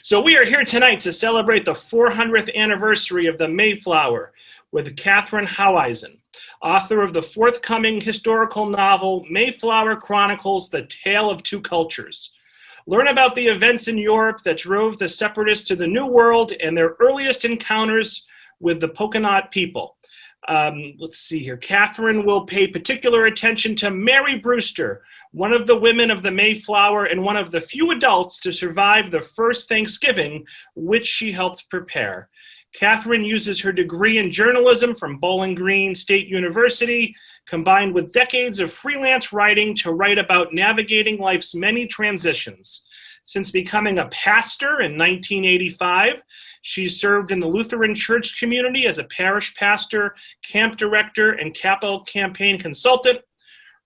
So we are here tonight to celebrate the 400th anniversary of the Mayflower with Catherine Howeisen, author of the forthcoming historical novel Mayflower Chronicles: The Tale of Two Cultures. Learn about the events in Europe that drove the separatists to the New World and their earliest encounters with the Pocono people. Let's see here. Catherine will pay particular attention to Mary Brewster, one of the women of the Mayflower and one of the few adults to survive the first Thanksgiving, which she helped prepare. Catherine uses her degree in journalism from Bowling Green State University, combined with decades of freelance writing, to write about navigating life's many transitions. Since becoming a pastor in 1985, she's served in the Lutheran church community as a parish pastor, camp director, and capital campaign consultant.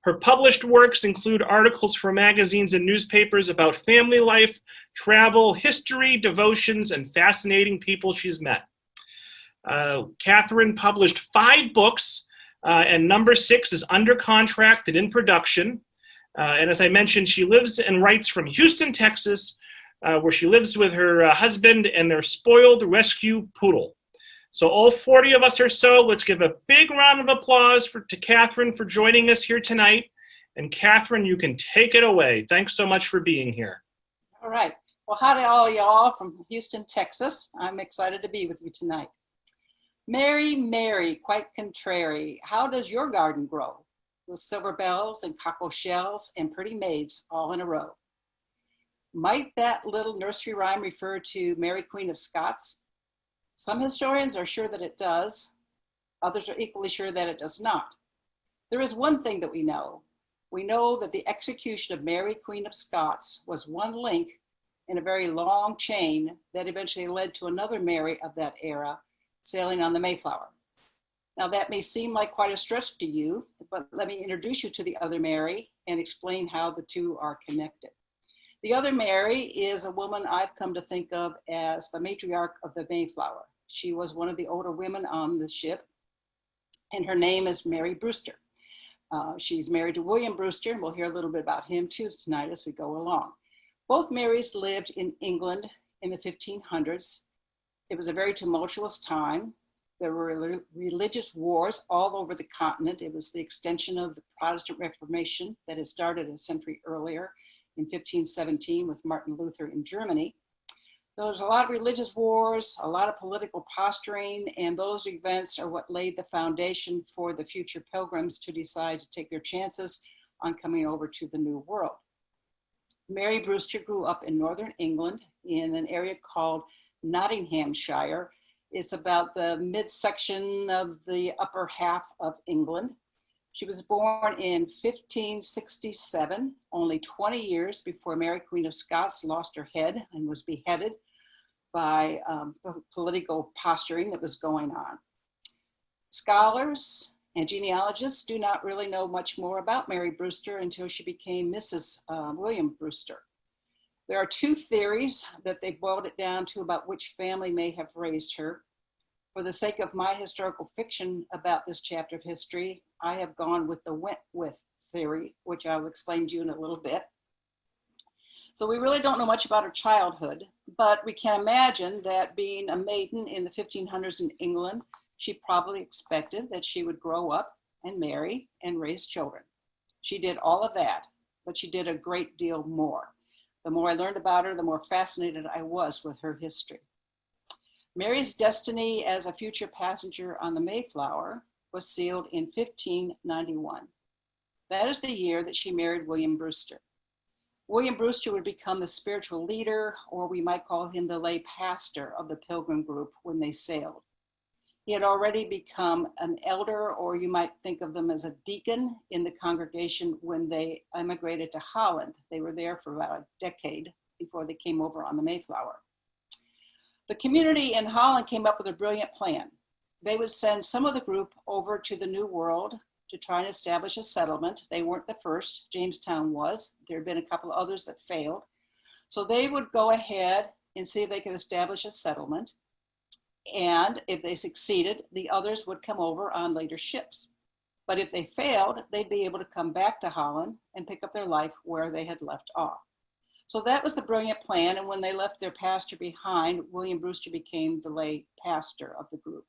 Her published works include articles for magazines and newspapers about family life, travel, history, devotions, and fascinating people she's met. Catherine published 5 books, and number 6 is under contract and in production. And as I mentioned, she lives and writes from Houston, Texas, where she lives with her husband and their spoiled rescue poodle. So all 40 of us or so, let's give a big round of applause to Catherine for joining us here tonight. And Catherine, you can take it away. Thanks so much for being here. All right. Well, hi to all y'all from Houston, Texas. I'm excited to be with you tonight. Mary, Mary, quite contrary, how does your garden grow? With silver bells and cockle shells and pretty maids all in a row. Might that little nursery rhyme refer to Mary, Queen of Scots? Some historians are sure that it does. Others are equally sure that it does not. There is one thing that we know. We know that the execution of Mary, Queen of Scots was one link in a very long chain that eventually led to another Mary of that era sailing on the Mayflower. Now that may seem like quite a stretch to you, but let me introduce you to the other Mary and explain how the two are connected. The other Mary is a woman I've come to think of as the matriarch of the Mayflower. She was one of the older women on the ship, and her name is Mary Brewster. She's married to William Brewster, and we'll hear a little bit about him too tonight as we go along. Both Marys lived in England in the 1500s. It was a very tumultuous time. There were religious wars all over the continent. It was the extension of the Protestant Reformation that had started a century earlier in 1517 with Martin Luther in Germany. There was a lot of religious wars, a lot of political posturing, and those events are what laid the foundation for the future pilgrims to decide to take their chances on coming over to the New World. Mary Brewster grew up in northern England in an area called Nottinghamshire. It's about the midsection of the upper half of England. She was born in 1567, only 20 years before Mary, Queen of Scots, lost her head and was beheaded by political posturing that was going on. Scholars and genealogists do not really know much more about Mary Brewster until she became Mrs. William Brewster. There are 2 theories that they boiled it down to about which family may have raised her. For the sake of my historical fiction about this chapter of history, I have gone with the went with theory, which I'll explain to you in a little bit. So we really don't know much about her childhood, but we can imagine that being a maiden in the 1500s in England, she probably expected that she would grow up and marry and raise children. She did all of that, but she did a great deal more. The more I learned about her, the more fascinated I was with her history. Mary's destiny as a future passenger on the Mayflower was sealed in 1591. That is the year that she married William Brewster. William Brewster would become the spiritual leader, or we might call him the lay pastor of the Pilgrim group when they sailed. He had already become an elder, or you might think of them as a deacon in the congregation when they emigrated to Holland. They were there for about a decade before they came over on the Mayflower. The community in Holland came up with a brilliant plan. They would send some of the group over to the New World to try and establish a settlement. They weren't the first, Jamestown was. There had been a couple of others that failed. So they would go ahead and see if they could establish a settlement. And if they succeeded, the others would come over on later ships. But if they failed, they'd be able to come back to Holland and pick up their life where they had left off. So that was the brilliant plan. And when they left their pastor behind, William Brewster became the lay pastor of the group.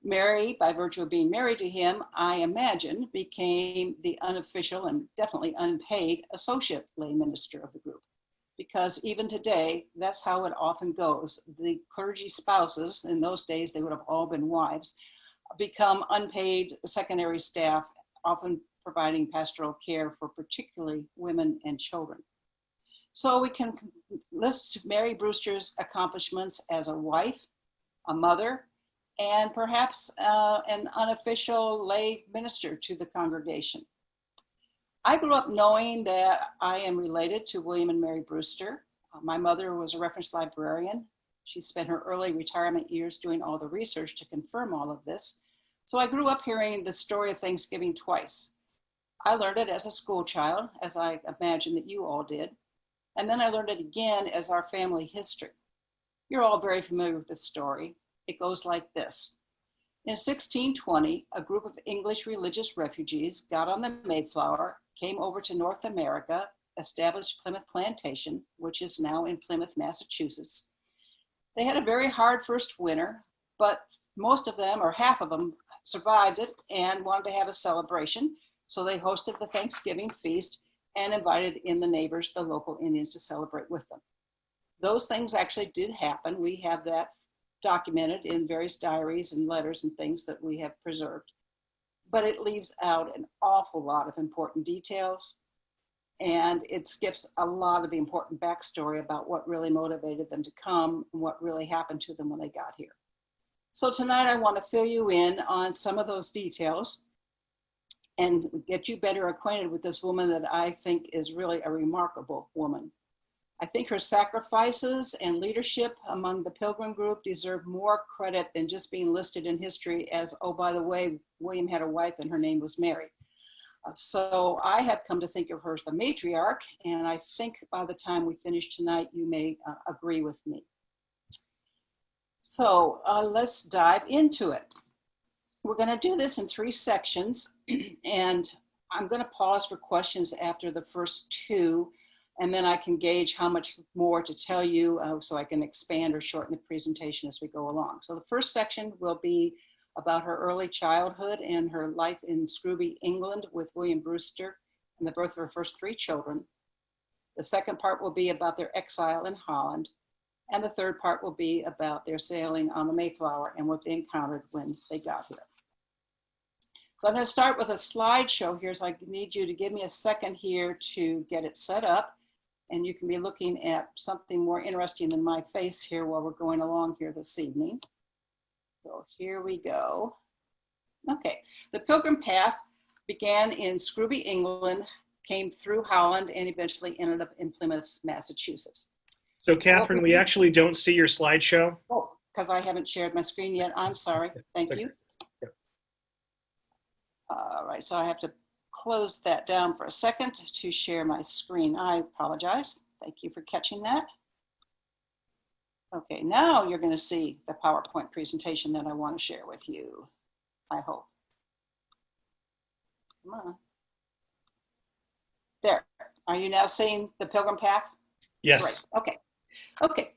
Mary, by virtue of being married to him, I imagine, became the unofficial and definitely unpaid associate lay minister of the group. Because even today, that's how it often goes. The clergy spouses, in those days, they would have all been wives, become unpaid secondary staff, often providing pastoral care for particularly women and children. So we can list Mary Brewster's accomplishments as a wife, a mother, and perhaps an unofficial lay minister to the congregation. I grew up knowing that I am related to William and Mary Brewster. My mother was a reference librarian. She spent her early retirement years doing all the research to confirm all of this. So I grew up hearing the story of Thanksgiving twice. I learned it as a school child, as I imagine that you all did. And then I learned it again as our family history. You're all very familiar with this story. It goes like this. In 1620, a group of English religious refugees got on the Mayflower, came over to North America, established Plymouth Plantation, which is now in Plymouth, Massachusetts. They had a very hard first winter, but most of them, or half of them, survived it and wanted to have a celebration. So they hosted the Thanksgiving feast and invited in the neighbors, the local Indians, to celebrate with them. Those things actually did happen. We have that documented in various diaries and letters and things that we have preserved. But it leaves out an awful lot of important details, and it skips a lot of the important backstory about what really motivated them to come and what really happened to them when they got here. So tonight I want to fill you in on some of those details and get you better acquainted with this woman that I think is really a remarkable woman. I think her sacrifices and leadership among the Pilgrim group deserve more credit than just being listed in history as, oh, by the way, William had a wife and her name was Mary. So I have come to think of her as the matriarch, and I think by the time we finish tonight, you may agree with me. So let's dive into it. We're going to do this in 3 sections, and I'm going to pause for questions after the first 2, and then I can gauge how much more to tell you so I can expand or shorten the presentation as we go along. So the first section will be about her early childhood and her life in Scrooby, England with William Brewster and the birth of her first 3 children. The second part will be about their exile in Holland. And the third part will be about their sailing on the Mayflower and what they encountered when they got here. So I'm going to start with a slideshow here. So I need you to give me a second here to get it set up. And you can be looking at something more interesting than my face here while we're going along here this evening. So here we go. Okay, the Pilgrim Path began in Scrooby, England, came through Holland, and eventually ended up in Plymouth, Massachusetts. So Catherine, we actually don't see your slideshow. Oh, because I haven't shared my screen yet. I'm sorry. Thank you. Yeah. All right, so I have to close that down for a second to share my screen. I apologize. Thank you for catching that. Okay, now you're going to see the PowerPoint presentation that I want to share with you, I hope. Come on. There. Are you now seeing the Pilgrim Path? Yes. Great. Okay. Okay.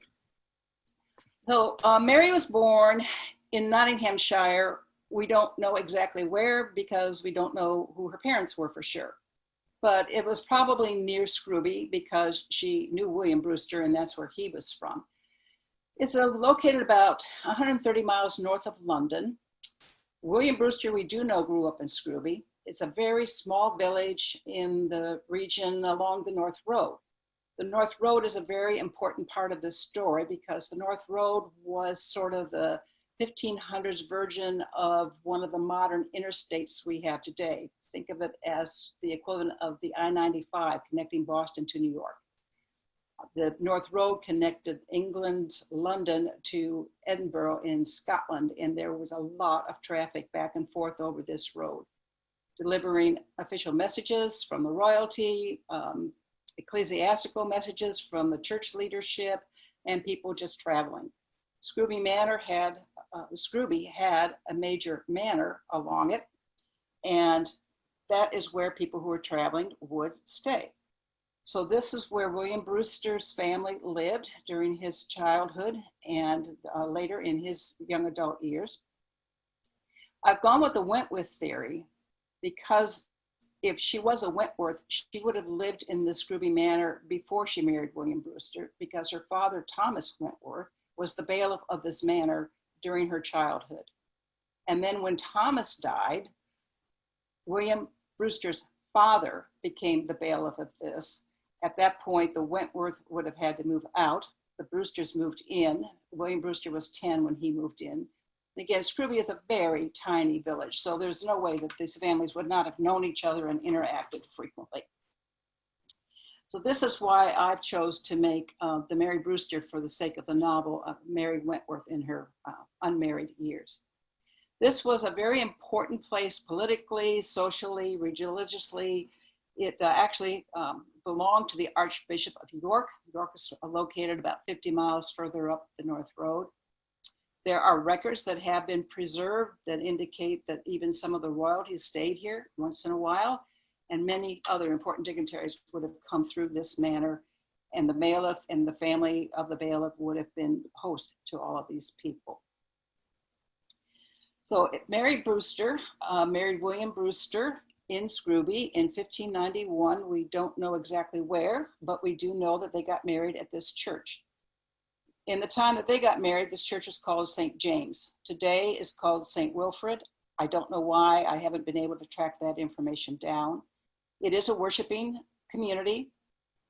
So Mary was born in Nottinghamshire. We don't know exactly where because we don't know who her parents were for sure. But it was probably near Scrooby because she knew William Brewster and that's where he was from. It's located about 130 miles north of London. William Brewster, we do know, grew up in Scrooby. It's a very small village in the region along the North Road. The North Road is a very important part of this story because the North Road was sort of the 1500s version of one of the modern interstates we have today. Think of it as the equivalent of the I-95 connecting Boston to New York. The North Road connected England's London to Edinburgh in Scotland, and there was a lot of traffic back and forth over this road, delivering official messages from the royalty, ecclesiastical messages from the church leadership, and people just traveling. Scrooby had a major manor along it, and that is where people who were traveling would stay. So this is where William Brewster's family lived during his childhood and later in his young adult years. I've gone with the Wentworth theory because if she was a Wentworth, she would have lived in the Scrooby Manor before she married William Brewster, because her father, Thomas Wentworth, was the bailiff of this manor during her childhood. And then when Thomas died, William Brewster's father became the bailiff of this. At that point, the Wentworth would have had to move out. The Brewsters moved in. William Brewster was 10 when he moved in. And again, Scrooby is a very tiny village, so there's no way that these families would not have known each other and interacted frequently. So this is why I've chose to make the Mary Brewster, for the sake of the novel, Mary Wentworth in her unmarried years. This was a very important place politically, socially, religiously. It actually belonged to the Archbishop of York. York is located about 50 miles further up the North Road. There are records that have been preserved that indicate that even some of the royalty stayed here once in a while, and many other important dignitaries would have come through this manor, and the bailiff and the family of the bailiff would have been host to all of these people. So Mary Brewster married William Brewster in Scrooby in 1591. We don't know exactly where, but we do know that they got married at this church. In the time that they got married, this church was called St. James. Today is called St. Wilfrid. I don't know why. I haven't been able to track that information down. It is a worshiping community.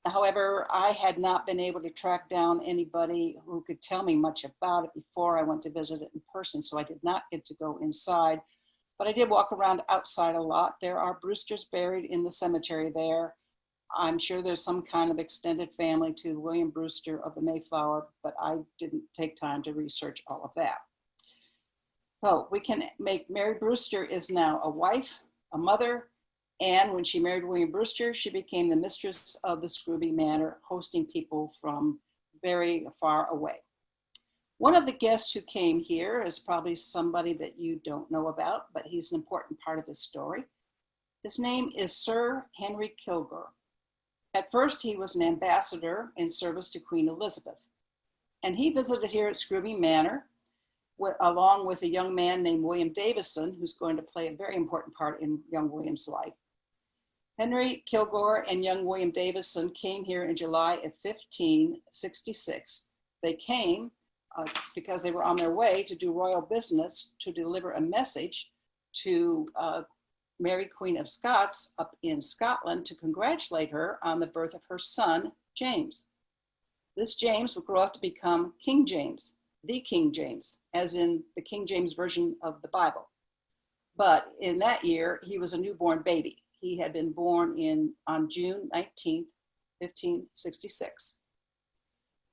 However, I had not been able to track down anybody who could tell me much about it before I went to visit it in person, so I did not get to go inside. But I did walk around outside a lot. There are Brewsters buried in the cemetery there. I'm sure there's some kind of extended family to William Brewster of the Mayflower, but I didn't take time to research all of that. So we can make Mary Brewster is now a wife, a mother, and when she married William Brewster, she became the mistress of the Scrooby Manor, hosting people from very far away. One of the guests who came here is probably somebody that you don't know about, but he's an important part of his story. His name is Sir Henry Kilgore. At first, he was an ambassador in service to Queen Elizabeth, and he visited here at Scrooby Manor along with a young man named William Davison, who's going to play a very important part in young William's life. Henry Kilgore and young William Davison came here in July of 1566. They came because they were on their way to do royal business to deliver a message to Mary, Queen of Scots, up in Scotland, to congratulate her on the birth of her son, James. This James would grow up to become King James, the King James, as in the King James Version of the Bible. But in that year, he was a newborn baby. He had been born on June 19th, 1566.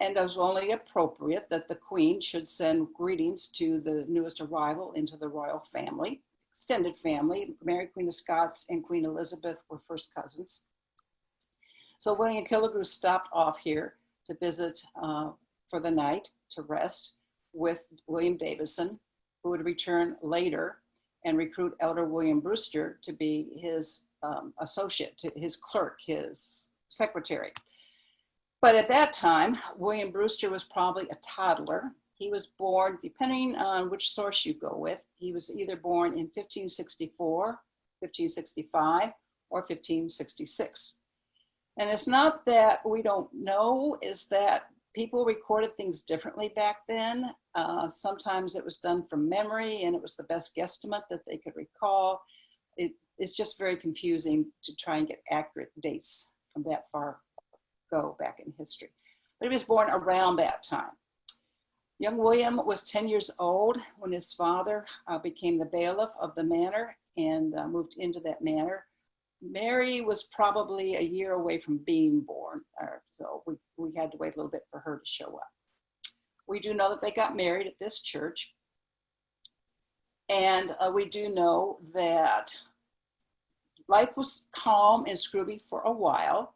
And it was only appropriate that the Queen should send greetings to the newest arrival into the royal family. Extended family. Mary, Queen of Scots, and Queen Elizabeth were first cousins. So William Kilgore stopped off here to visit for the night, to rest with William Davison, who would return later and recruit elder William Brewster to be his associate, his clerk, his secretary. But at that time, William Brewster was probably a toddler. He was born, depending on which source you go with, he was either born in 1564, 1565, or 1566. And it's not that we don't know, is that people recorded things differently back then. Sometimes it was done from memory and it was the best guesstimate that they could recall. It's just very confusing to try and get accurate dates from that far ago back in history. But he was born around that time. Young William was 10 years old when his father became the bailiff of the manor and moved into that manor. Mary was probably a year away from being born, so we had to wait a little bit for her to show up. We do know that they got married at this church, and we do know that life was calm in Scrooby for a while.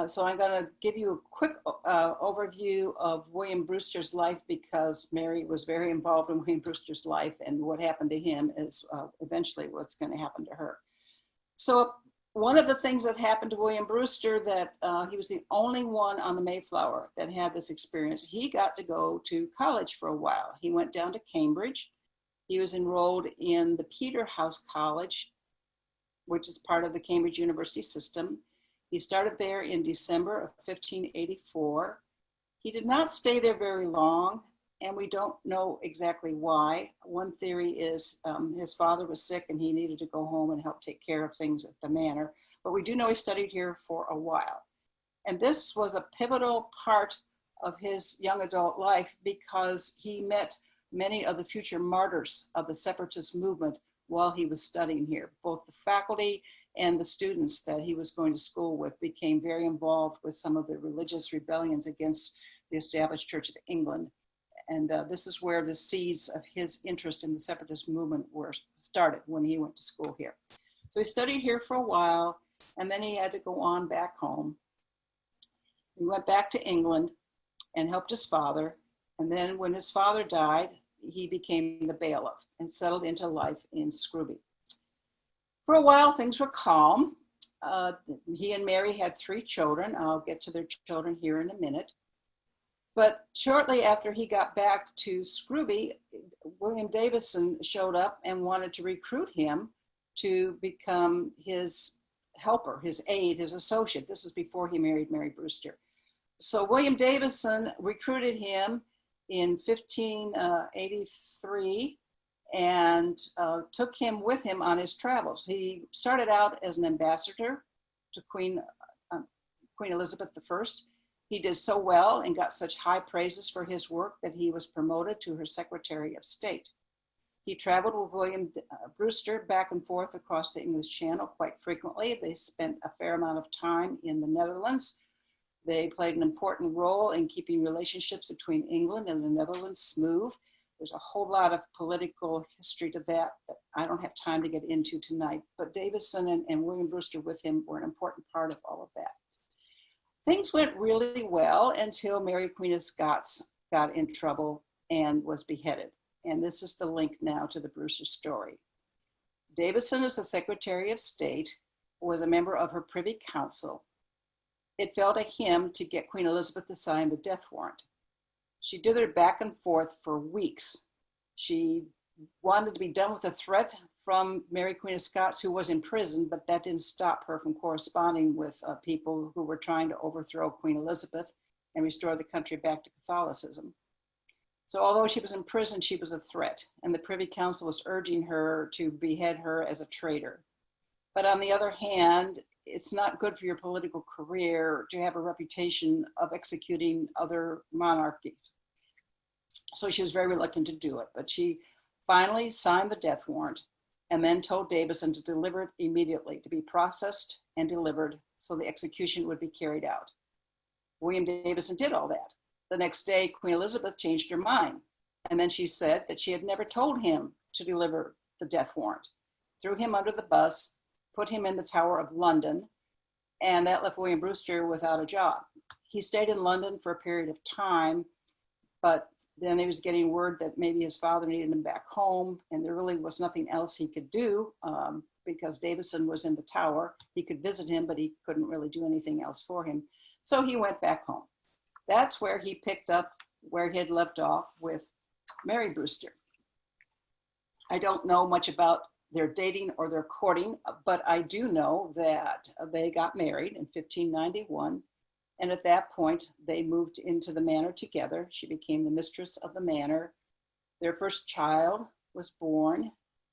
So I'm going to give you a quick overview of William Brewster's life, because Mary was very involved in William Brewster's life, and what happened to him is eventually what's going to happen to her. So One of the things that happened to William Brewster, that he was the only one on the Mayflower that had this experience. He got to go to college for a while. He went down to Cambridge. He was enrolled in the Peterhouse College, which is part of the Cambridge University system. He started there in December of 1584. He did not stay there very long, and we don't know exactly why. One theory is his father was sick and he needed to go home and help take care of things at the manor. But we do know he studied here for a while. And this was a pivotal part of his young adult life because he met many of the future martyrs of the separatist movement while he was studying here. Both the faculty and the students that he was going to school with became very involved with some of the religious rebellions against the established Church of England. And this is where the seeds of his interest in the separatist movement were started when he went to school here. So he studied here for a while, and then he had to go on back home. He went back to England and helped his father. And then when his father died, he became the bailiff and settled into life in Scrooby. For a while, things were calm. He and Mary had 3 children. I'll get to their children here in a minute. But shortly after he got back to Scrooby, William Davison showed up and wanted to recruit him to become his helper, his aide, his associate. This is before he married Mary Brewster. So William Davison recruited him in 1583 and took him with him on his travels. He started out as an ambassador to Queen Elizabeth I. He did so well and got such high praises for his work that he was promoted to her Secretary of State. He traveled with William Brewster back and forth across the English Channel quite frequently. They spent a fair amount of time in the Netherlands. They played an important role in keeping relationships between England and the Netherlands smooth. There's a whole lot of political history to that I don't have time to get into tonight, but Davison and William Brewster with him were an important part of all of that. Things went really well until Mary, Queen of Scots, got in trouble and was beheaded. And this is the link now to the Brewster story. Davison, as the Secretary of State, was a member of her Privy Council. It fell to him to get Queen Elizabeth to sign the death warrant. She dithered back and forth for weeks. She wanted to be done with the threat from Mary, Queen of Scots, who was in prison, but that didn't stop her from corresponding with people who were trying to overthrow Queen Elizabeth and restore the country back to Catholicism. So although she was in prison, she was a threat, and the Privy Council was urging her to behead her as a traitor. But on the other hand, it's not good for your political career to have a reputation of executing other monarchies. So she was very reluctant to do it, but she finally signed the death warrant and then told Davison to deliver it immediately, to be processed and delivered so the execution would be carried out. William Davison did all that. The next day, Queen Elizabeth changed her mind, and then she said that she had never told him to deliver the death warrant, threw him under the bus, put him in the Tower of London, and that left William Brewster without a job. He stayed in London for a period of time, but then he was getting word that maybe his father needed him back home, and there really was nothing else he could do because Davison was in the Tower. He could visit him, but he couldn't really do anything else for him. So he went back home. That's where he picked up where he had left off with Mary Brewster. I don't know much about their dating or their courting, but I do know that they got married in 1591. And at that point, they moved into the manor together. She became the mistress of the manor. Their first child was born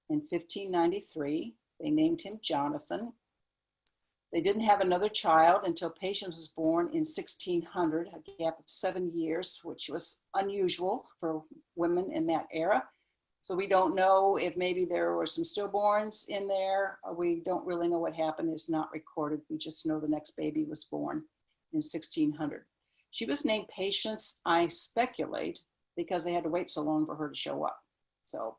in 1593. They named him Jonathan. They didn't have another child until Patience was born in 1600, a gap of 7 years, which was unusual for women in that era. So we don't know if maybe there were some stillborns in there. We don't really know what happened. It's not recorded. We just know the next baby was born in 1600. She was named Patience, I speculate, because they had to wait so long for her to show up. So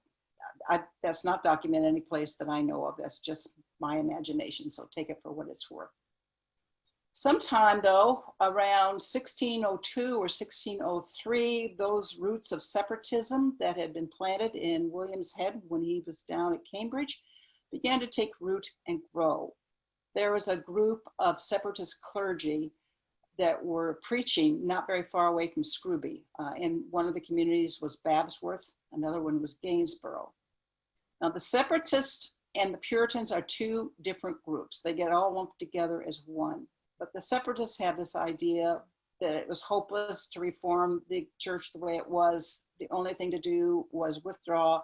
that's not documented any place that I know of. That's just my imagination, so take it for what it's worth. Sometime though, around 1602 or 1603, those roots of separatism that had been planted in William's head when he was down at Cambridge began to take root and grow. there was a group of separatist clergy that were preaching not very far away from Scrooby. And one of the communities was Babsworth, another one was Gainsborough. Now the separatists and the Puritans are two different groups. They get all lumped together as one. But the separatists have this idea that it was hopeless to reform the church the way it was. The only thing to do was withdraw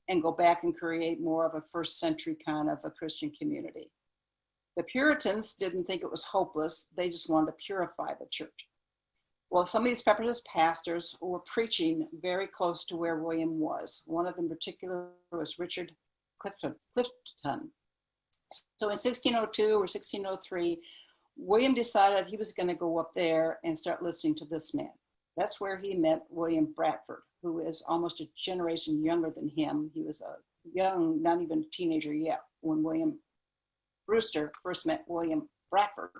and go back and create more of a first century kind of a Christian community. The Puritans didn't think it was hopeless. They just wanted to purify the church. Well, some of these separatist pastors were preaching very close to where William was. One of them in particular was Richard Clifton. So in 1602 or 1603, William decided he was going to go up there and start listening to this man. That's where he met William Blackford, who is almost a generation younger than him. He was a young, not even a teenager yet, when William Brewster first met William Blackford.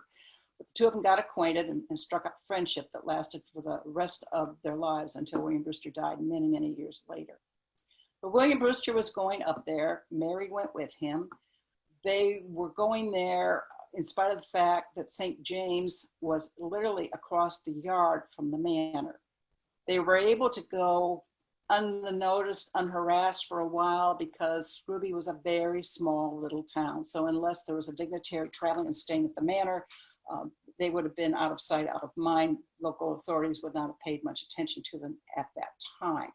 But the two of them got acquainted and struck up a friendship that lasted for the rest of their lives until William Brewster died many, many years later. But William Brewster was going up there. Mary went with him. They were going there in spite of the fact that St. James was literally across the yard from the manor. They were able to go unnoticed, unharassed for a while because Scrooby was a very small little town. So unless there was a dignitary traveling and staying at the manor, they would have been out of sight, out of mind. Local authorities would not have paid much attention to them at that time.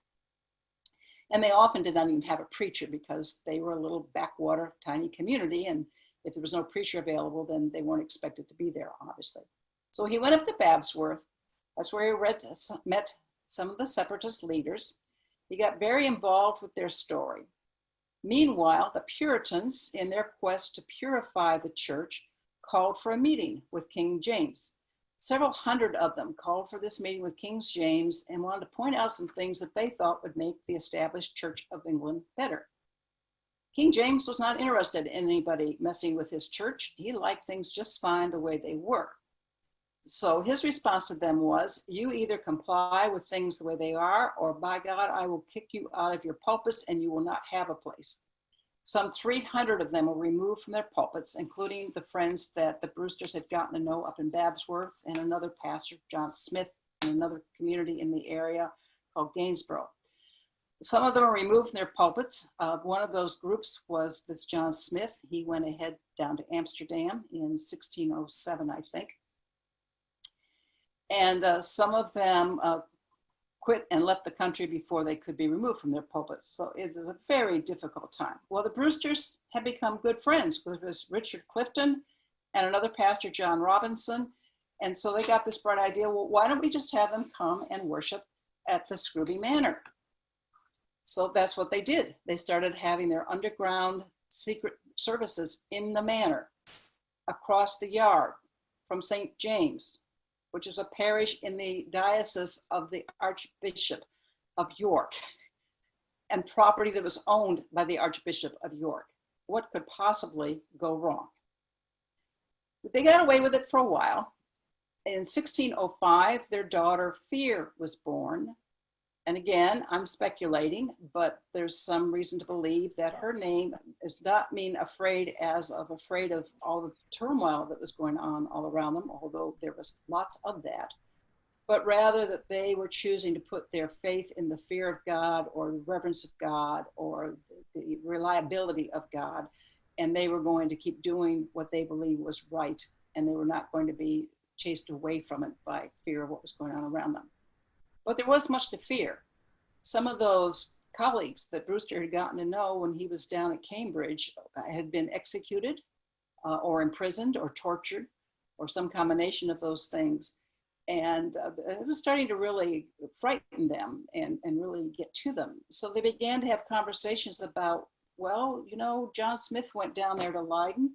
And they often did not even have a preacher because they were a little backwater, tiny community. And if there was no preacher available, then they weren't expected to be there, obviously. So he went up to Babsworth. That's where he met some of the separatist leaders. He got very involved with their story. Meanwhile, the Puritans, in their quest to purify the church, called for a meeting with King James. Several hundred of them called for this meeting with King James and wanted to point out some things that they thought would make the established Church of England better. King James was not interested in anybody messing with his church. He liked things just fine the way they were. So his response to them was, you either comply with things the way they are, or by God, I will kick you out of your pulpits and you will not have a place. Some 300 of them were removed from their pulpits, including the friends that the Brewsters had gotten to know up in Babsworth and another pastor, John Smith, in another community in the area called Gainsborough. Some of them were removed from their pulpits. One of those groups was this John Smith. He went ahead down to Amsterdam in 1607, I think. And some of them quit and left the country before they could be removed from their pulpits. So it was a very difficult time. Well, the Brewsters had become good friends with this Richard Clifton and another pastor, John Robinson. And so they got this bright idea, well, why don't we just have them come and worship at the Scrooby Manor? So that's what they did. They started having their underground secret services in the manor across the yard from St. James, which is a parish in the diocese of the Archbishop of York and property that was owned by the Archbishop of York. What could possibly go wrong? But they got away with it for a while. In 1605, their daughter Fear was born. And again, I'm speculating, but there's some reason to believe that her name does not mean afraid as of afraid of all the turmoil that was going on all around them, although there was lots of that, but rather that they were choosing to put their faith in the fear of God or the reverence of God or the reliability of God. And they were going to keep doing what they believed was right. And they were not going to be chased away from it by fear of what was going on around them. But there was much to fear. Some of those colleagues that Brewster had gotten to know when he was down at Cambridge had been executed or imprisoned or tortured or some combination of those things. And it was starting to really frighten them and really get to them. So they began to have conversations about, well, you know, John Smith went down there to Leiden.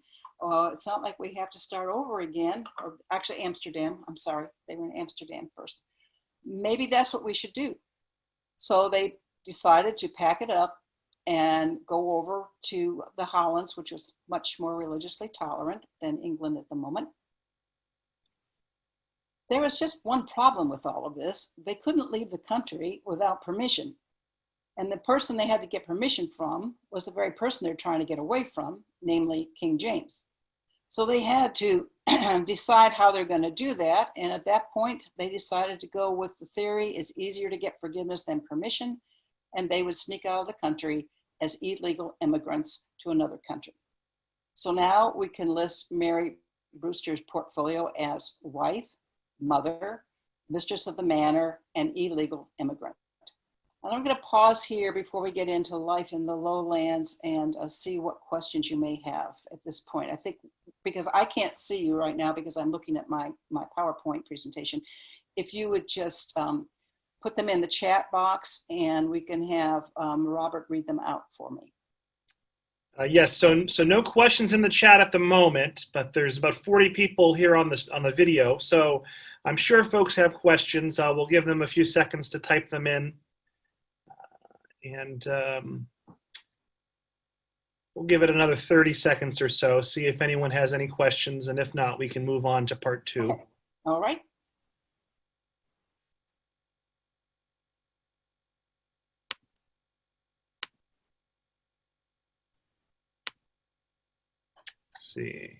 It's not like we have to start over again, or actually Amsterdam. I'm sorry, they were in Amsterdam first. Maybe that's what we should do. So they decided to pack it up and go over to the Hollands, which was much more religiously tolerant than England at the moment. There was just one problem with all of this. They couldn't leave the country without permission. And the person they had to get permission from was the very person they're trying to get away from, namely King James. So they had to decide how they're going to do that. And at that point, they decided to go with the theory it's easier to get forgiveness than permission, and they would sneak out of the country as illegal immigrants to another country. So now we can list Mary Brewster's portfolio as wife, mother, mistress of the manor, and illegal immigrant. And I'm going to pause here before we get into life in the lowlands and see what questions you may have at this point. I think because I can't see you right now because I'm looking at my PowerPoint presentation, if you would just put them in the chat box and we can have Robert read them out for me. Yes, so no questions in the chat at the moment, but there's about 40 people here on the video, so I'm sure folks have questions. We'll give them a few seconds to type them in, and we'll give it another 30 seconds or so, see if anyone has any questions, and if not, we can move on to part 2. Okay. All right. See.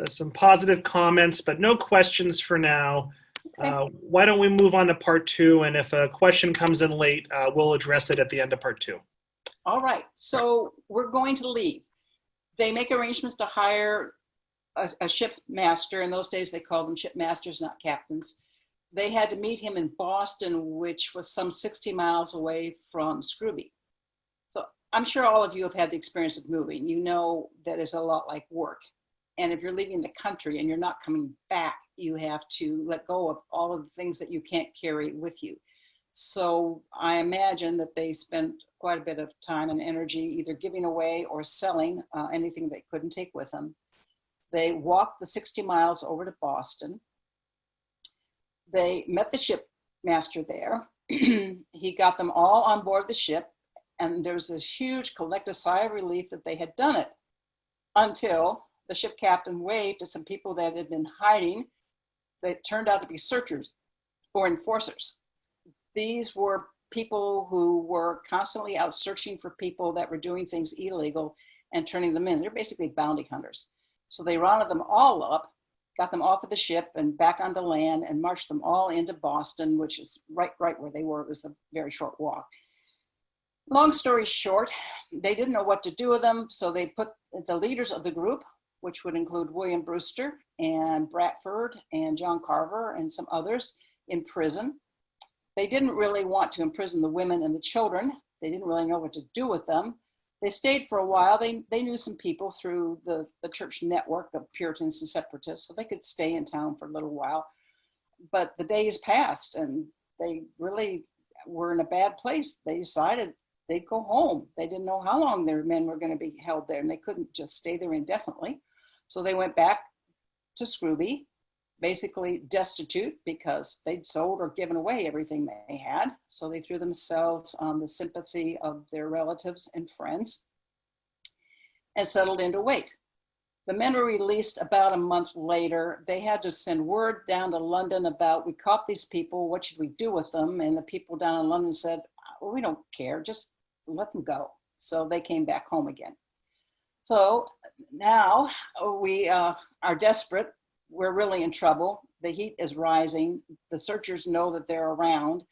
Some positive comments, but no questions for now. Okay. Why don't we move on to part 2, and if a question comes in late, we'll address it at the end of part 2. All right, so we're going to leave. They make arrangements to hire a ship master. In those days, they called them ship masters, not captains. They had to meet him in Boston, which was some 60 miles away from Scrooby. So I'm sure all of you have had the experience of moving. You know that is a lot like work. And if you're leaving the country and you're not coming back, you have to let go of all of the things that you can't carry with you. So I imagine that they spent quite a bit of time and energy either giving away or selling anything they couldn't take with them. They walked the 60 miles over to Boston. They met the ship master there. He got them all on board the ship, and there was this huge collective sigh of relief that they had done it, until the ship captain waved to some people that had been hiding that turned out to be searchers or enforcers. These were people who were constantly out searching for people that were doing things illegal and turning them in. They're basically bounty hunters. So they rounded them all up, got them off of the ship and back onto land, and marched them all into Boston, which is right where they were. It was a very short walk. Long story short, they didn't know what to do with them, so they put the leaders of the group, which would include William Brewster and Blackford and John Carver and some others, in prison. They didn't really want to imprison the women and the children. They didn't really know what to do with them. They stayed for a while. They knew some people through the church network of Puritans and Separatists, so they could stay in town for a little while. But the days passed and they really were in a bad place. They decided they'd go home. They didn't know how long their men were going to be held there, and they couldn't just stay there indefinitely. So they went back to Scrooby, basically destitute because they'd sold or given away everything they had. So they threw themselves on the sympathy of their relatives and friends and settled in to wait. The men were released about a month later. They had to send word down to London about, we caught these people, what should we do with them? And the people down in London said, well, we don't care, just let them go. So they came back home again. So now we are desperate. We're really in trouble. The heat is rising. The searchers know that they're around.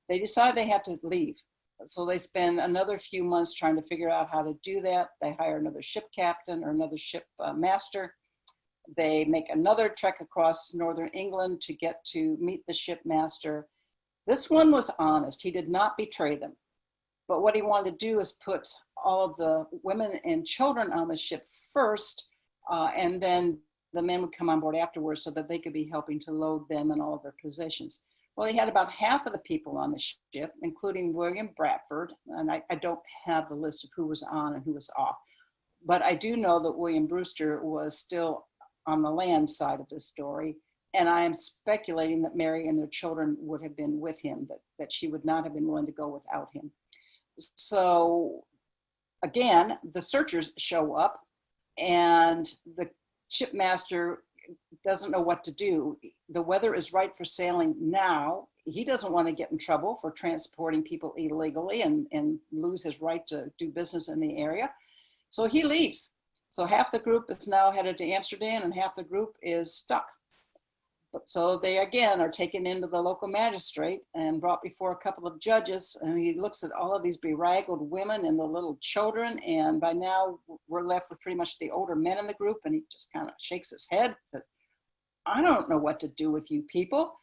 They decide they have to leave. So they spend another few months trying to figure out how to do that. They hire another ship captain or another ship master. They make another trek across northern England to get to meet the ship master. This one was honest. He did not betray them. But what he wanted to do is put all of the women and children on the ship first, and then the men would come on board afterwards so that they could be helping to load them and all of their possessions. Well, he had about half of the people on the ship, including William Bradford, and I don't have the list of who was on and who was off, but I do know that William Brewster was still on the land side of this story, and I am speculating that Mary and their children would have been with him, that she would not have been willing to go without him. So again, the searchers show up and the shipmaster doesn't know what to do. The weather is right for sailing now. He doesn't want to get in trouble for transporting people illegally and lose his right to do business in the area. So he leaves So half the group is now headed to Amsterdam and half the group is stuck. So they again are taken into the local magistrate and brought before a couple of judges, and he looks at all of these bedraggled women and the little children, and by now we're left with pretty much the older men in the group, and he just kind of shakes his head, says, I don't know what to do with you people.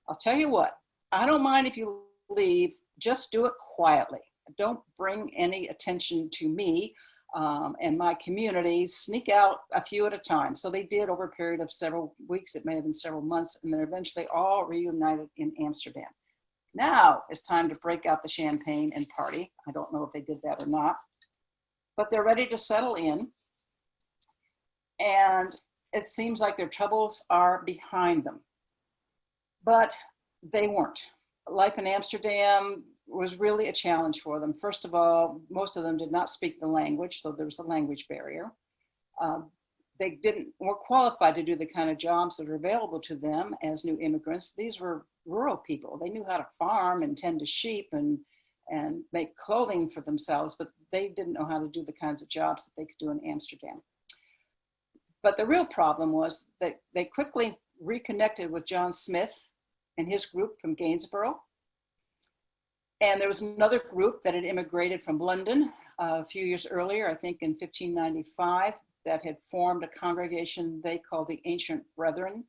I'll tell you what, I don't mind if you leave, just do it quietly. Don't bring any attention to me and my community, sneak out a few at a time. So they did over a period of several weeks, it may have been several months, and they're eventually all reunited in Amsterdam. Now it's time to break out the champagne and party. I don't know if they did that or not, but they're ready to settle in. And it seems like their troubles are behind them, but they weren't. Life in Amsterdam was really a challenge for them. First of all, most of them did not speak the language, so there was a language barrier. They weren't qualified to do the kind of jobs that are available to them as new immigrants. These were rural people. They knew how to farm and tend to sheep and make clothing for themselves, but they didn't know how to do the kinds of jobs that they could do in Amsterdam. But the real problem was that they quickly reconnected with John Smith and his group from Gainsborough. And there was another group that had immigrated from London a few years earlier, I think in 1595, that had formed a congregation they called the Ancient Brethren.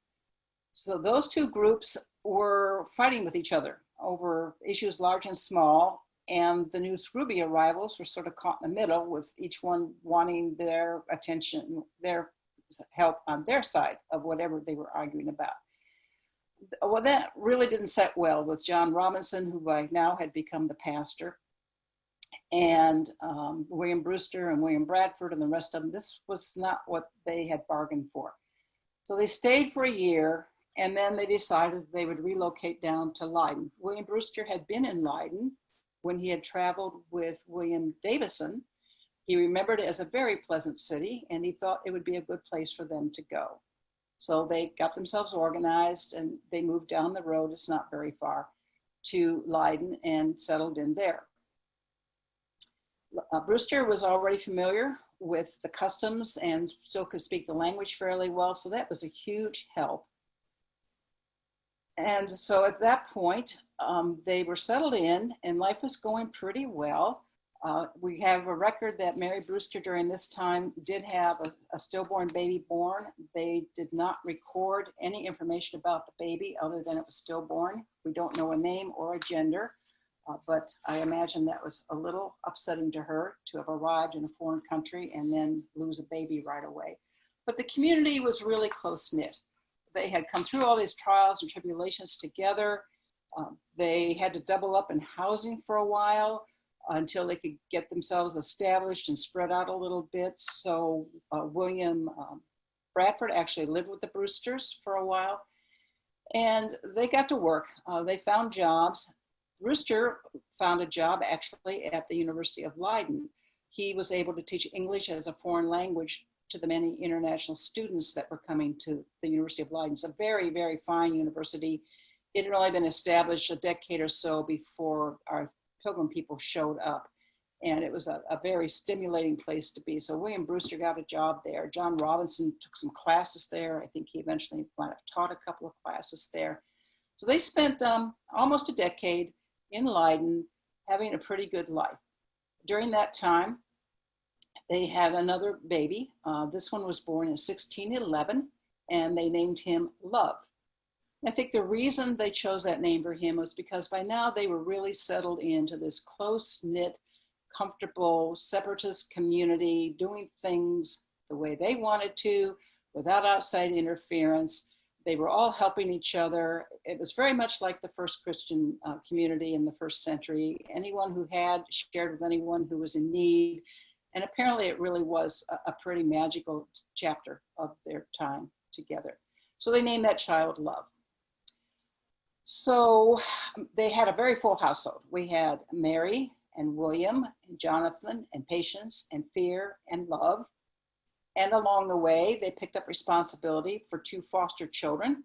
So those two groups were fighting with each other over issues large and small, and the new Scrooby arrivals were sort of caught in the middle, with each one wanting their attention, their help on their side of whatever they were arguing about. Well, that really didn't set well with John Robinson, who by now had become the pastor, and William Brewster and William Bradford and the rest of them. This was not what they had bargained for. So they stayed for a year, and then they decided they would relocate down to Leiden. William Brewster had been in Leiden when he had traveled with William Davison. He remembered it as a very pleasant city, and he thought it would be a good place for them to go. So they got themselves organized and they moved down the road, it's not very far, to Leiden and settled in there. Brewster was already familiar with the customs and still could speak the language fairly well, so that was a huge help. And so at that point, they were settled in and life was going pretty well. We have a record that Mary Brewster during this time did have a stillborn baby born. They did not record any information about the baby other than it was stillborn. We don't know a name or a gender, but I imagine that was a little upsetting to her to have arrived in a foreign country and then lose a baby right away. But the community was really close-knit. They had come through all these trials and tribulations together. They had to double up in housing for a while until they could get themselves established and spread out a little bit. So William Bradford actually lived with the Brewsters for a while, and they got to work. They found jobs. Brewster found a job actually at the University of Leiden. He was able to teach English as a foreign language to the many international students that were coming to the University of Leiden. It's a very, very fine university. It had only been established a decade or so before our Pilgrim people showed up, and it was a very stimulating place to be. So William Brewster got a job there. John Robinson took some classes there. I think he eventually might have taught a couple of classes there. So they spent almost a decade in Leiden having a pretty good life. During that time, they had another baby. This one was born in 1611, and they named him Love. I think the reason they chose that name for him was because by now they were really settled into this close-knit, comfortable, separatist community, doing things the way they wanted to, without outside interference. They were all helping each other. It was very much like the first Christian community in the first century. Anyone who had shared with anyone who was in need. And apparently it really was a pretty magical chapter of their time together. So they named that child Love. So they had a very full household. We had Mary and William and Jonathan and Patience and Fear and Love. And along the way, they picked up responsibility for two foster children,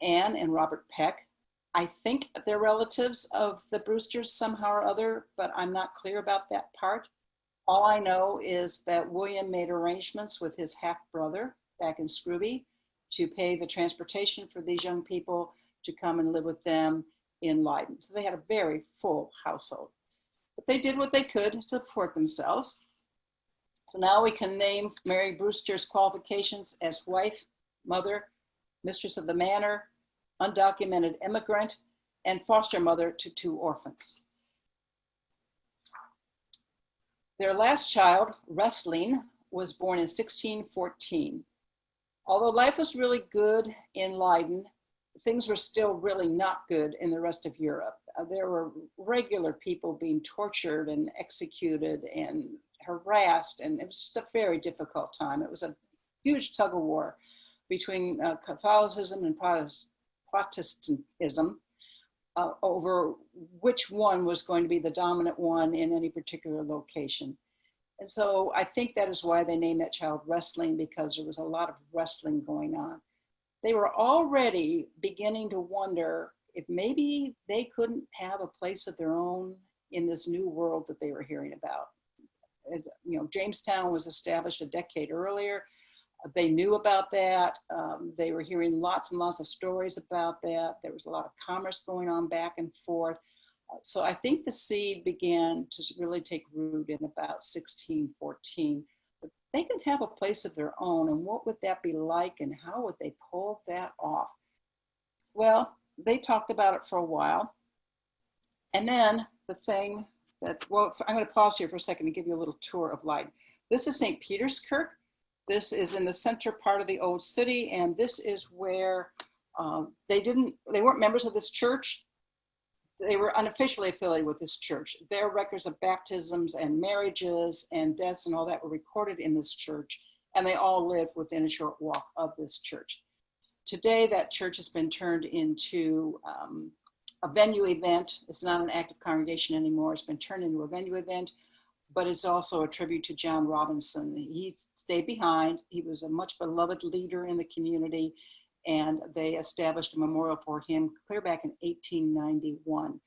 Anne and Robert Peck. I think they're relatives of the Brewsters somehow or other, but I'm not clear about that part. All I know is that William made arrangements with his half-brother back in Scrooby to pay the transportation for these young people to come and live with them in Leiden. So they had a very full household. But they did what they could to support themselves. So now we can name Mary Brewster's qualifications as wife, mother, mistress of the manor, undocumented immigrant, and foster mother to 2 orphans. Their last child, Wrestling, was born in 1614. Although life was really good in Leiden, things were still really not good in the rest of Europe. There were regular people being tortured and executed and harassed, and it was just a very difficult time. It was a huge tug of war between Catholicism and Protestantism over which one was going to be the dominant one in any particular location. And so I think that is why they named that child Wrestling, because there was a lot of wrestling going on. They were already beginning to wonder if maybe they couldn't have a place of their own in this new world that they were hearing about. You know, Jamestown was established a decade earlier. They knew about that. They were hearing lots and lots of stories about that. There was a lot of commerce going on back and forth. So I think the seed began to really take root in about 1614. But they could have a place of their own, and what would that be like, and how would they pull that off? Well, they talked about it for a while. And then the thing that, well, I'm going to pause here for a second to give you a little tour of Leiden. This is St. Peter's Kirk. This is in the center part of the old city, and this is where they weren't members of this church. They were unofficially affiliated with this church. Their records of baptisms and marriages and deaths and all that were recorded in this church, and they all lived within a short walk of this church. Today, that church has been turned into a venue event. It's not an active congregation anymore. It's been turned into a venue event, but it's also a tribute to John Robinson. He stayed behind. He was a much beloved leader in the community, and they established a memorial for him clear back in 1891,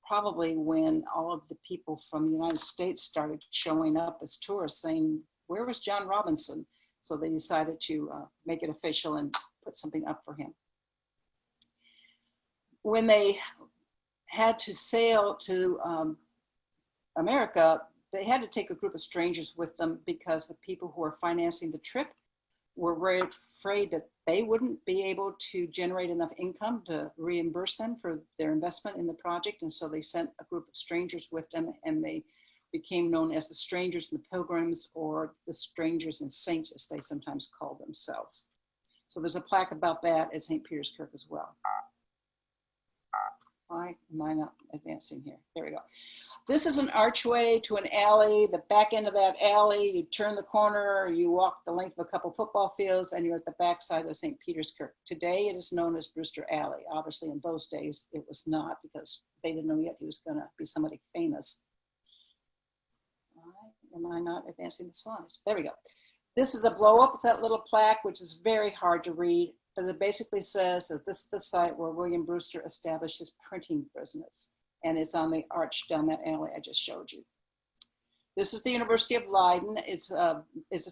probably when all of the people from the United States started showing up as tourists saying, where was John Robinson? So they decided to make it official and put something up for him. When they had to sail to America, they had to take a group of strangers with them because the people who were financing the trip were very afraid that they wouldn't be able to generate enough income to reimburse them for their investment in the project. And so they sent a group of strangers with them, and they became known as the Strangers and the Pilgrims, or the Strangers and Saints, as they sometimes called themselves. So there's a plaque about that at St. Peter's Kirk as well. Why am I not advancing here? There we go. This is an archway to an alley. The back end of that alley, you turn the corner, you walk the length of a couple football fields, and you're at the backside of St. Peter's Kirk. Today, it is known as Brewster Alley. Obviously, in those days, it was not, because they didn't know yet he was going to be somebody famous. All right, am I not advancing the slides? There we go. This is a blow up of that little plaque, which is very hard to read, but it basically says that this is the site where William Brewster established his printing business. And it's on the arch down that alley I just showed you. This is the University of Leiden. It's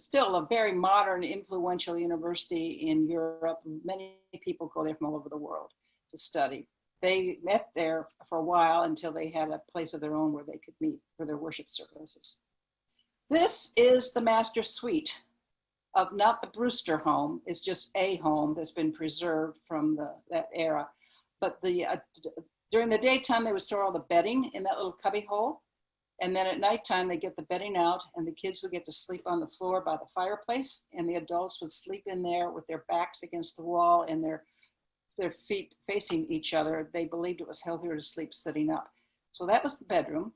still a very modern, influential university in Europe. Many people go there from all over the world to study. They met there for a while until they had a place of their own where they could meet for their worship services. This is the master suite of not the Brewster home. It's just a home that's been preserved from that era. But during the daytime, they would store all the bedding in that little cubby hole. And then at nighttime, they get the bedding out, and the kids would get to sleep on the floor by the fireplace, and the adults would sleep in there with their backs against the wall and their feet facing each other. They believed it was healthier to sleep sitting up. So that was the bedroom.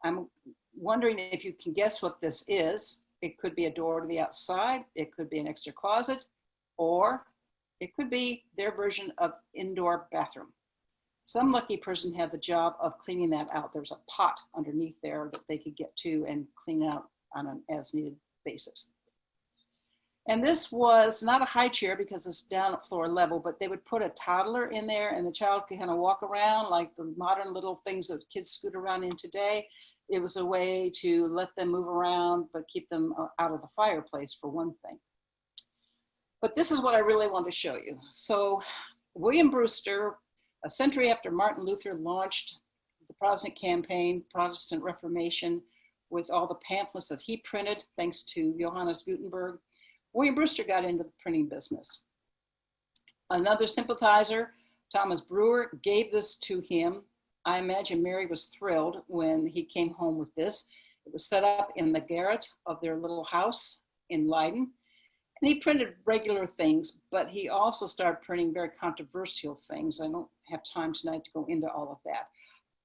I'm wondering if you can guess what this is. It could be a door to the outside. It could be an extra closet, or it could be their version of indoor bathroom. Some lucky person had the job of cleaning that out. There was a pot underneath there that they could get to and clean out on an as-needed basis. And this was not a high chair because it's down at floor level, but they would put a toddler in there, and the child could kind of walk around like the modern little things that kids scoot around in today. It was a way to let them move around, but keep them out of the fireplace for one thing. But this is what I really want to show you. So William Brewster, a century after Martin Luther launched the Protestant campaign, Protestant Reformation, with all the pamphlets that he printed, thanks to Johannes Gutenberg, William Brewster got into the printing business. Another sympathizer, Thomas Brewer, gave this to him. I imagine Mary was thrilled when he came home with this. It was set up in the garret of their little house in Leiden. And he printed regular things, but he also started printing very controversial things. I don't have time tonight to go into all of that.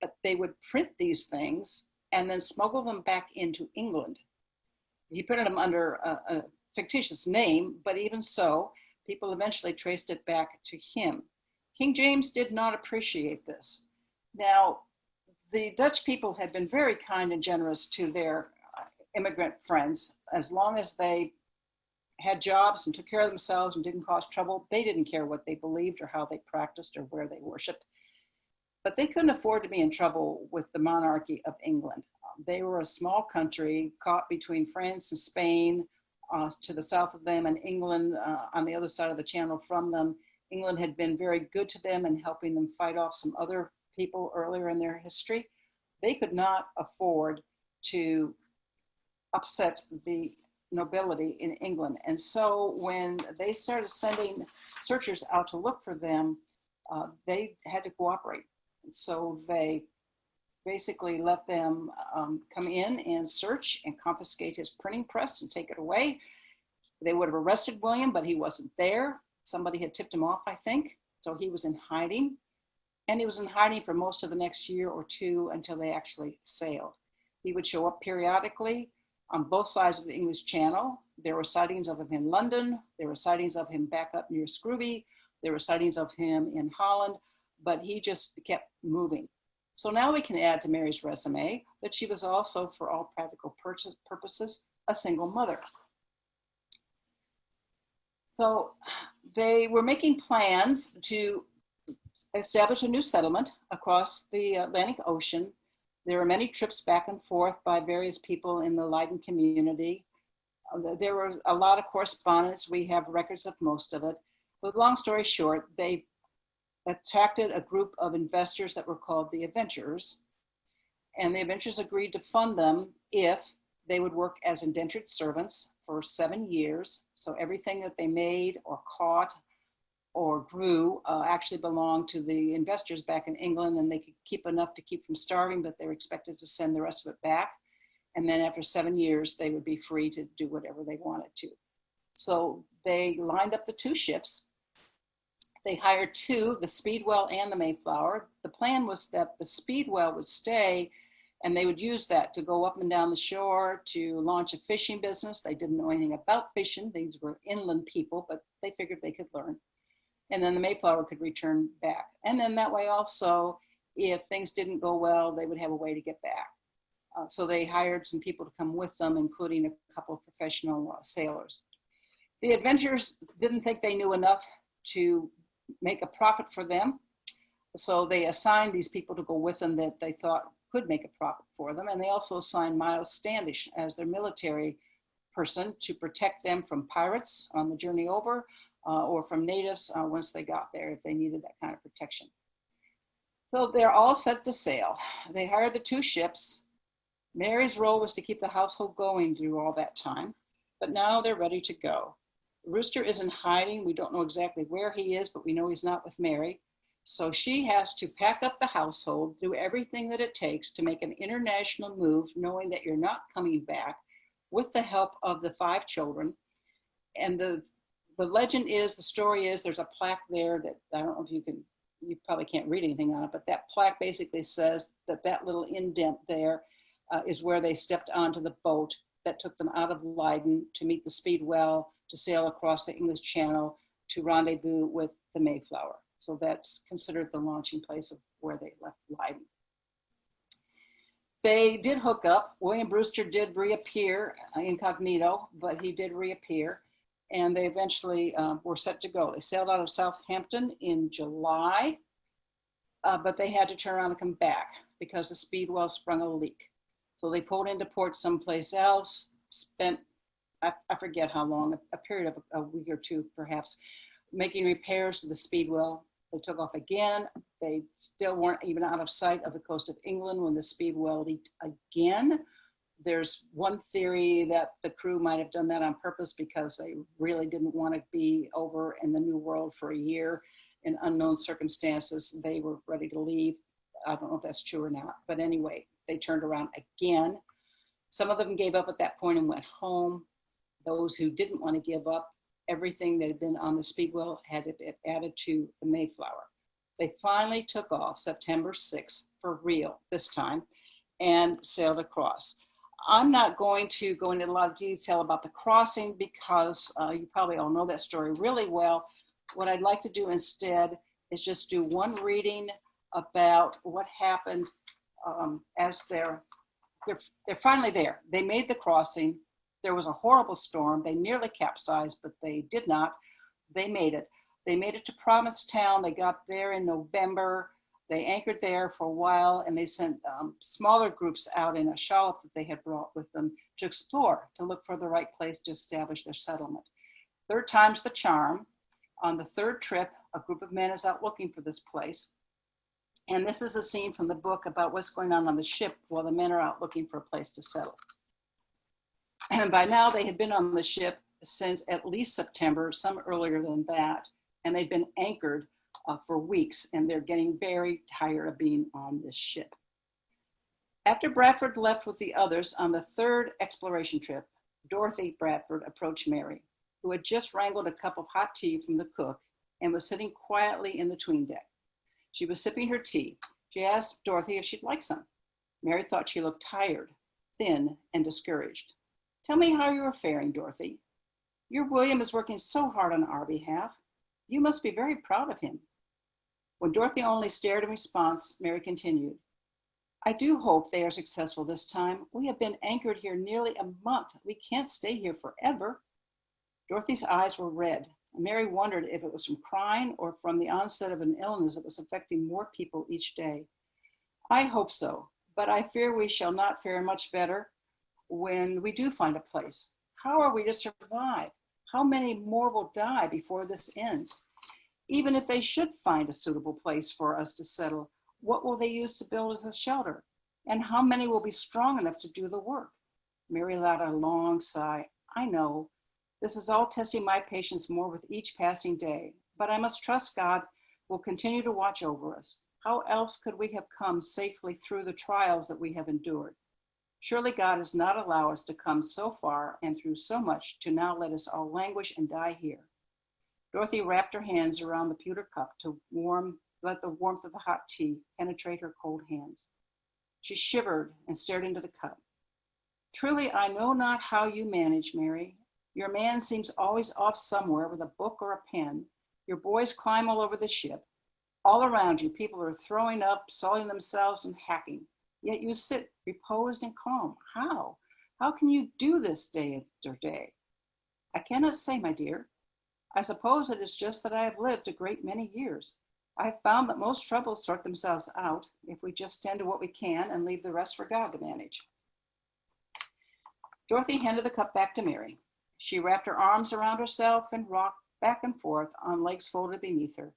But they would print these things and then smuggle them back into England. He printed them under a fictitious name, but even so, people eventually traced it back to him. King James did not appreciate this. Now, the Dutch people had been very kind and generous to their immigrant friends. As long as they had jobs and took care of themselves and didn't cause trouble, they didn't care what they believed or how they practiced or where they worshiped. But they couldn't afford to be in trouble with the monarchy of England. They were a small country caught between France and Spain, to the south of them, and England on the other side of the channel from them. England had been very good to them in helping them fight off some other people earlier in their history. They could not afford to upset the nobility in England. And so when they started sending searchers out to look for them, they had to cooperate. And so they basically let them come in and search and confiscate his printing press and take it away. They would have arrested William, but he wasn't there. Somebody had tipped him off, I think. So he was in hiding. And he was in hiding for most of the next year or two until they actually sailed. He would show up periodically on both sides of the English Channel. There were sightings of him in London. There were sightings of him back up near Scrooby. There were sightings of him in Holland, but he just kept moving. So now we can add to Mary's resume that she was also, for all practical purposes, a single mother. So they were making plans to establish a new settlement across the Atlantic Ocean. There were many trips back and forth by various people in the Leiden community. There were a lot of correspondence. We have records of most of it. But long story short, they attracted a group of investors that were called the Adventurers. And the Adventurers agreed to fund them if they would work as indentured servants for 7 years. So everything that they made or caught or grew actually belonged to the investors back in England, and they could keep enough to keep from starving, but they were expected to send the rest of it back. And then after 7 years, they would be free to do whatever they wanted to. So they lined up the two ships. They hired two, the Speedwell and the Mayflower. The plan was that the Speedwell would stay and they would use that to go up and down the shore to launch a fishing business. They didn't know anything about fishing. These were inland people, but they figured they could learn. And then the Mayflower could return back. And then that way also, if things didn't go well, they would have a way to get back. So they hired some people to come with them, including a couple of professional sailors. The Adventurers didn't think they knew enough to make a profit for them. So they assigned these people to go with them that they thought could make a profit for them. And they also assigned Myles Standish as their military person to protect them from pirates on the journey over or from natives once they got there if they needed that kind of protection. So they're all set to sail. They hired the two ships. Mary's role was to keep the household going through all that time, but now they're ready to go. Brewster is in hiding. We don't know exactly where he is, but we know he's not with Mary. So she has to pack up the household, do everything that it takes to make an international move, knowing that you're not coming back, with the help of the 5 children. And the legend is, the story is, there's a plaque there that I don't know if you probably can't read anything on it, but that plaque basically says that that little indent there is where they stepped onto the boat that took them out of Leiden to meet the Speedwell, to sail across the English Channel to rendezvous with the Mayflower. So that's considered the launching place of where they left Leiden. They did hook up. William Brewster did reappear incognito, but he did reappear, and they eventually were set to go. They sailed out of Southampton in July, but they had to turn around and come back because the Speedwell sprung a leak. So they pulled into port someplace else, spent, I forget how long, a period of a week or two perhaps, making repairs to the Speedwell. They took off again. They still weren't even out of sight of the coast of England when the Speedwell leaked again. There's one theory that the crew might have done that on purpose because they really didn't want to be over in the New World for a year in unknown circumstances. They were ready to leave. I don't know if that's true or not, but anyway, they turned around again. Some of them gave up at that point and went home. Those who didn't want to give up, everything that had been on the Speedwell had been added to the Mayflower. They finally took off September 6th for real this time and sailed across. I'm not going to go into a lot of detail about the crossing because you probably all know that story really well. What I'd like to do instead is just do one reading about what happened as they're finally there. They made the crossing. There was a horrible storm. They nearly capsized, but they did not. They made it. They made it to Provincetown. They got there in November. They anchored there for a while, and they sent smaller groups out in a shallop that they had brought with them to explore, to look for the right place to establish their settlement. Third time's the charm. On the third trip, a group of men is out looking for this place. And this is a scene from the book about what's going on the ship while the men are out looking for a place to settle. And by now, they had been on the ship since at least September, some earlier than that, and they'd been anchored for weeks, and they're getting very tired of being on this ship. After Bradford left with the others on the third exploration trip, Dorothy Bradford approached Mary, who had just wrangled a cup of hot tea from the cook and was sitting quietly in the 'tween deck. She was sipping her tea. She asked Dorothy if she'd like some. Mary thought she looked tired, thin, and discouraged. "Tell me how you are faring, Dorothy. Your William is working so hard on our behalf. You must be very proud of him." When Dorothy only stared in response, Mary continued, "I do hope they are successful this time. We have been anchored here nearly a month. We can't stay here forever." Dorothy's eyes were red, and Mary wondered if it was from crying or from the onset of an illness that was affecting more people each day. "I hope so, but I fear we shall not fare much better when we do find a place. How are we to survive? How many more will die before this ends? Even if they should find a suitable place for us to settle, what will they use to build as a shelter? And how many will be strong enough to do the work?" Mary let out a long sigh. "I know. This is all testing my patience more with each passing day, but I must trust God will continue to watch over us. How else could we have come safely through the trials that we have endured? Surely God does not allow us to come so far and through so much to now let us all languish and die here." Dorothy wrapped her hands around the pewter cup to let the warmth of the hot tea penetrate her cold hands. She shivered and stared into the cup. "Truly, I know not how you manage, Mary. Your man seems always off somewhere with a book or a pen. Your boys climb all over the ship. All around you, people are throwing up, sawing themselves, and hacking. Yet you sit reposed and calm. How? How can you do this day after day?" "I cannot say, my dear. I suppose it is just that I have lived a great many years. I have found that most troubles sort themselves out if we just tend to what we can and leave the rest for God to manage." Dorothy handed the cup back to Mary. She wrapped her arms around herself and rocked back and forth on legs folded beneath her.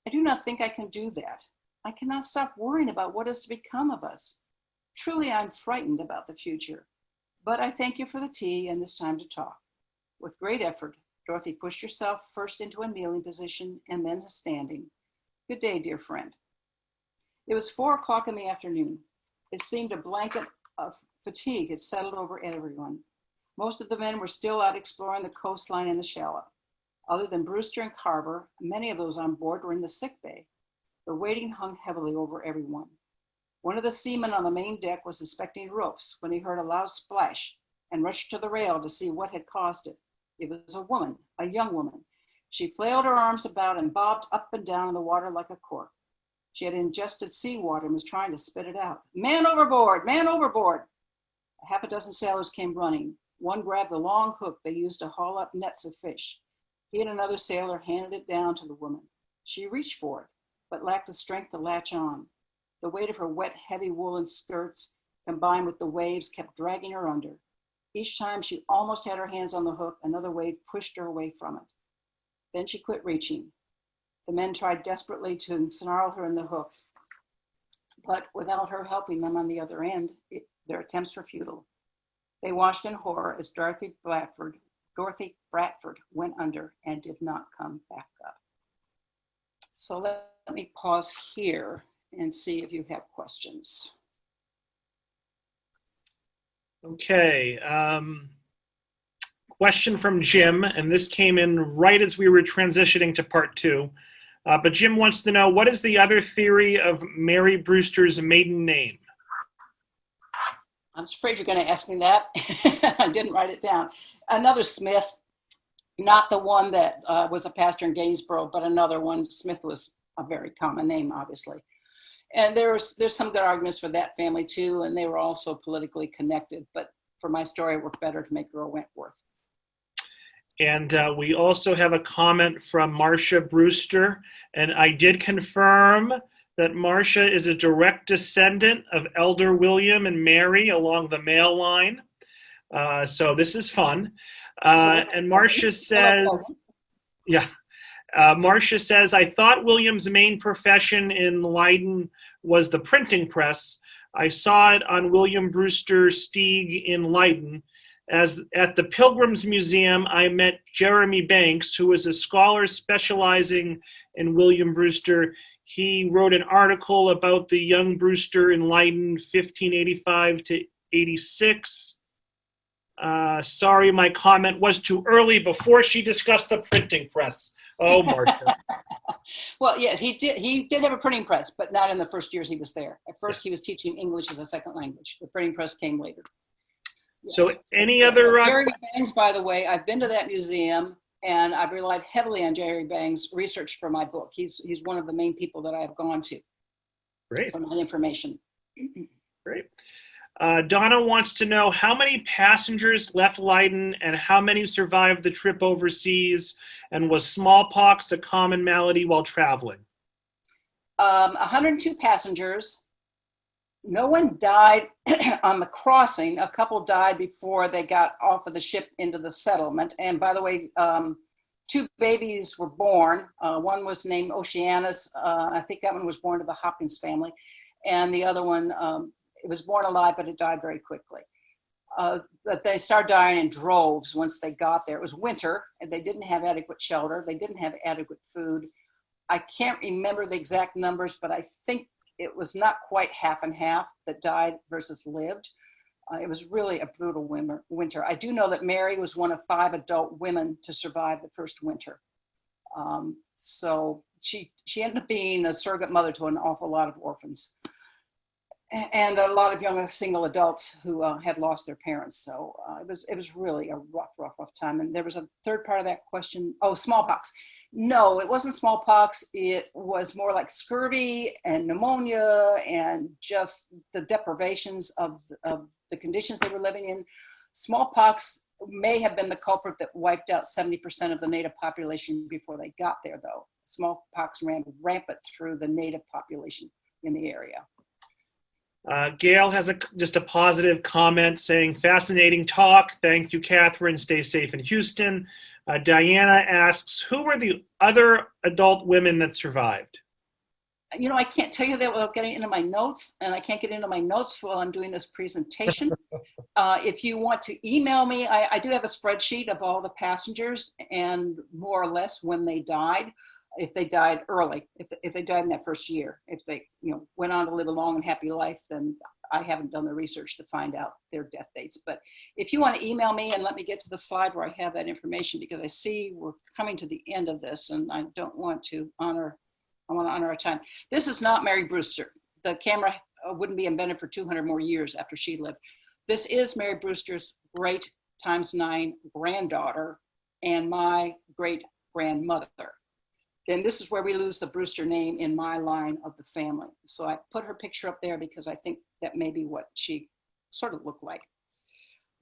"I do not think I can do that. I cannot stop worrying about what is to become of us. Truly, I'm frightened about the future. But I thank you for the tea and this time to talk." With great effort, Dorothy pushed herself first into a kneeling position and then to standing. "Good day, dear friend." It was 4 o'clock in the afternoon. It seemed a blanket of fatigue had settled over everyone. Most of the men were still out exploring the coastline in the shallop. Other than Brewster and Carver, many of those on board were in the sick bay. The waiting hung heavily over everyone. One of the seamen on the main deck was inspecting ropes when he heard a loud splash and rushed to the rail to see what had caused it. It was a woman, a young woman. She flailed her arms about and bobbed up and down in the water like a cork. She had ingested seawater and was trying to spit it out. "Man overboard! Man overboard!" A half a dozen sailors came running. One grabbed the long hook they used to haul up nets of fish. He and another sailor handed it down to the woman. She reached for it, but lacked the strength to latch on. The weight of her wet, heavy woolen skirts combined with the waves, kept dragging her under. Each time she almost had her hands on the hook, another wave pushed her away from it. Then she quit reaching. The men tried desperately to ensnarl her in the hook, but without her helping them on the other end, their attempts were futile. They watched in horror as Dorothy Bradford went under and did not come back up. So let me pause here and see if you have questions. Okay. Question from Jim, and this came in right as we were transitioning to part 2. But Jim wants to know, what is the other theory of Mary Brewster's maiden name? I was afraid you're going to ask me that. I didn't write it down. Another Smith, not the one that was a pastor in Gainsborough, but another one. Smith was a very common name, obviously. And there's some good arguments for that family too, and they were also politically connected. But for my story, it worked better to make her a Wentworth. And we also have a comment from Marcia Brewster, and I did confirm that Marcia is a direct descendant of Elder William and Mary along the male line. So this is fun. And Marcia says, Marcia says, I thought William's main profession in Leiden was the printing press. I saw it on William Brewster Stieg in Leiden. As at the Pilgrims Museum, I met Jeremy Banks, who was a scholar specializing in William Brewster. He wrote an article about the young Brewster in Leiden, 1585 to 86. Sorry, my comment was too early before she discussed the printing press. Oh, Marcia. Well, yes, he did have a printing press, but not in the first years he was there. At first, Yes. He was teaching English as a second language. The printing press came later. Yes. So any other... Jerry Bangs, by the way, I've been to that museum, and I've relied heavily on Jerry Bangs' research for my book. He's one of the main people that I have gone to Great. for my information. Great. Donna wants to know how many passengers left Leiden and how many survived the trip overseas, and was smallpox a common malady while traveling? 102 passengers. No one died on the crossing. A couple died before they got off of the ship into the settlement. And by the way, 2 babies were born. One was named Oceanus. I think that one was born to the Hopkins family. And the other one, it was born alive, but it died very quickly. But they started dying in droves once they got there. It was winter, and they didn't have adequate shelter. They didn't have adequate food. I can't remember the exact numbers, but I think it was not quite half and half that died versus lived. It was really a brutal winter. I do know that Mary was one of 5 adult women to survive the first winter. So she ended up being a surrogate mother to an awful lot of orphans and a lot of young single adults who had lost their parents. So it was really a rough time. And there was a third part of that question. Oh, smallpox. No, it wasn't smallpox. It was more like scurvy and pneumonia and just the deprivations of the conditions they were living in. Smallpox may have been the culprit that wiped out 70% of the native population before they got there, though. Smallpox ran rampant through the native population in the area. Gail has just a positive comment saying, fascinating talk. Thank you, Catherine. Stay safe in Houston. Diana asks, who were the other adult women that survived? You know, I can't tell you that without getting into my notes, and I can't get into my notes while I'm doing this presentation. If you want to email me, I do have a spreadsheet of all the passengers and more or less when they died. If they died early, if they died in that first year, if they went on to live a long and happy life, then I haven't done the research to find out their death dates. But if you want to email me and let me get to the slide where I have that information, because I see we're coming to the end of this and I want to honor our time. This is not Mary Brewster. The camera wouldn't be invented for 200 more years after she lived. This is Mary Brewster's great ×9 granddaughter and my great grandmother. Then this is where we lose the Brewster name in my line of the family. So I put her picture up there because I think that may be what she sort of looked like.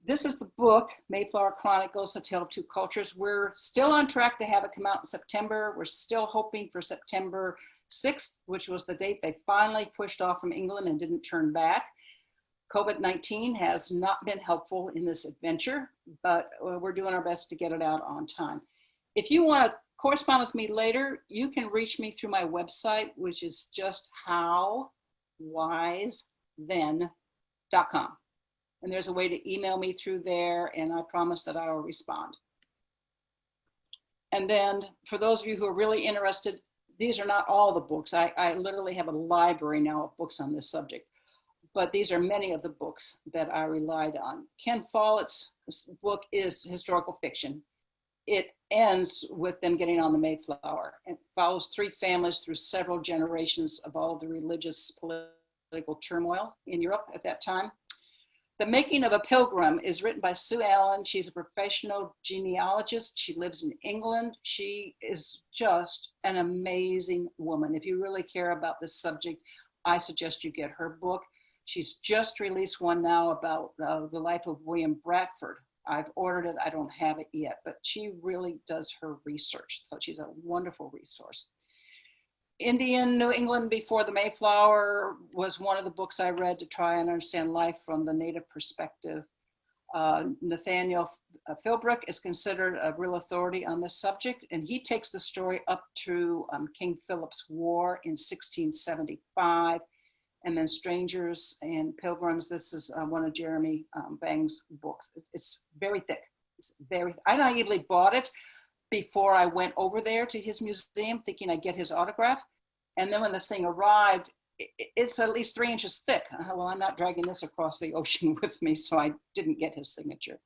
This is the book, Mayflower Chronicles, A Tale of Two Cultures. We're still on track to have it come out in September. We're still hoping for September 6th, which was the date they finally pushed off from England and didn't turn back. COVID-19 has not been helpful in this adventure, but we're doing our best to get it out on time. If you want to correspond with me later, you can reach me through my website, which is just howwisethen.com. And there's a way to email me through there, and I promise that I will respond. And then for those of you who are really interested, these are not all the books. I literally have a library now of books on this subject, but these are many of the books that I relied on. Ken Follett's book is historical fiction. It ends with them getting on the Mayflower and follows three families through several generations of all of the religious political turmoil in Europe at that time. The Making of a Pilgrim is written by Sue Allen. She's a professional genealogist. She lives in England. She is just an amazing woman. If you really care about this subject, I suggest you get her book. She's just released one now about the life of William Blackford. I've ordered it. I don't have it yet, but she really does her research. So she's a wonderful resource. Indian New England Before the Mayflower was one of the books I read to try and understand life from the native perspective. Nathaniel Philbrick is considered a real authority on this subject, and he takes the story up to King Philip's War in 1675, and then Strangers and Pilgrims. This is one of Jeremy Bang's books. It's very thick. It's very. I naively bought it before I went over there to his museum, thinking I'd get his autograph. And then when the thing arrived, it's at least 3 inches thick. Well, I'm not dragging this across the ocean with me, so I didn't get his signature.